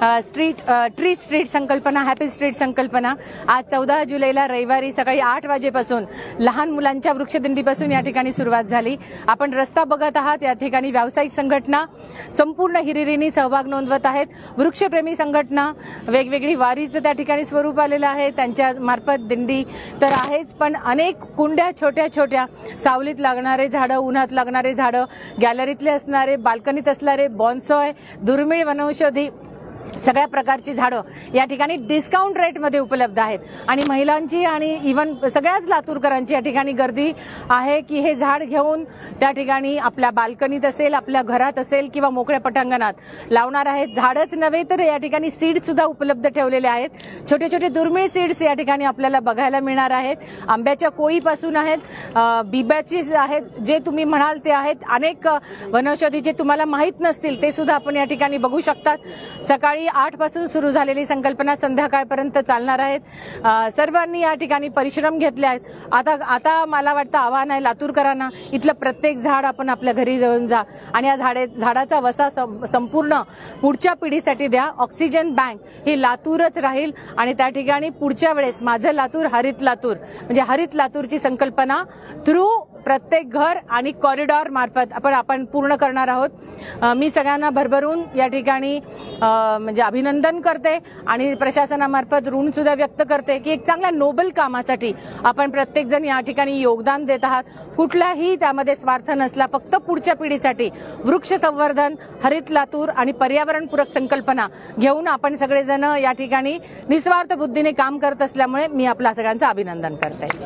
Tree street संकल्पना, happy street संकल्पना आज 14 जुलैला रविवारी सकाळी 8 वाजेपासून लहान मुलांच्या वृक्षदिंडीपासून या ठिकाणी सुरुवात झाली। आपण रस्ता बघत आहात, या ठिकाणी व्यावसायिक संघटना संपूर्ण हिरिरीने सहभाग नोंदवत आहेत। वृक्षप्रेमी संघटना, वेगवेगळी वारीचं त्या ठिकाणी स्वरूप आलेलं आहे, त्यांच्या मार्फत दिंडी तर आहेच, पण अनेक कुंड्या छोट्या छोट्या सावलीत लागणारे झाडं, उन्हात लागणारे झाडं, गॅलरीतले असणारे, बाल्कनीत असणारे बॉन्सॉय, दुर्मिळ वनौषधी सगळ्या प्रकारची झाडं या ठिकाणी डिस्काउंट रेटमध्ये उपलब्ध आहेत। आणि महिलांची आणि इव्हन सगळ्याच लातूरकरांची या ठिकाणी गर्दी आहे की हे झाड घेऊन त्या ठिकाणी आपल्या बाल्कनीत असेल, आपल्या घरात असेल किंवा मोकळ्या पटांगणात लावणार आहेत। झाडच नव्हे तर या ठिकाणी सीड सुद्धा उपलब्ध ठेवलेले आहेत। छोटे छोटे दुर्मिळ सीड्स या ठिकाणी आपल्याला बघायला मिळणार आहेत। आंब्याच्या कोळीपासून आहेत, बिब्याची आहेत, जे तुम्ही म्हणाल ते आहेत। अनेक वनौषधी जे तुम्हाला माहीत नसतील ते सुद्धा आपण या ठिकाणी बघू शकतात। सकाळी 8 पासून सुरू झालेली संकल्पना संध्याकाळपर्यंत चालणार आहेत। सर्वांनी या ठिकाणी परिश्रम घेतले आहेत। आता मला वाटतं आव्हान आहे लातूरकरांना, इथलं प्रत्येक झाड आपण आपल्या घरी जाऊन जा आणि या झाडाचा वसा संपूर्ण पुढच्या पिढीसाठी द्या। ऑक्सिजन बँक ही लातूरच राहील आणि त्या ठिकाणी पुढच्या वेळेस माझं लातूर हरित लातूर म्हणजे हरित लातूरची संकल्पना थ्रू प्रत्येक घर आणि कॉरिडॉर मार्फत आपण पूर्ण करणार आहोत। मी सगळ्यांना भरभरून या ठिकाणी म्हणजे अभिनंदन करते आणि प्रशासनामार्फत ऋण सुद्धा व्यक्त करते की एक चांगल्या नोबल कामासाठी आपण प्रत्येक जण या ठिकाणी योगदान देत आहात। कुठलाही त्यामध्ये स्वार्थ नसला, फक्त पुढच्या पिढीसाठी वृक्ष संवर्धन, हरित लातूर आणि पर्यावरणपूरक संकल्पना घेऊन आपण सगळेजण या ठिकाणी निस्वार्थ बुद्धीने काम करत असल्यामुळे मी आपल्या सगळ्यांचं अभिनंदन करते।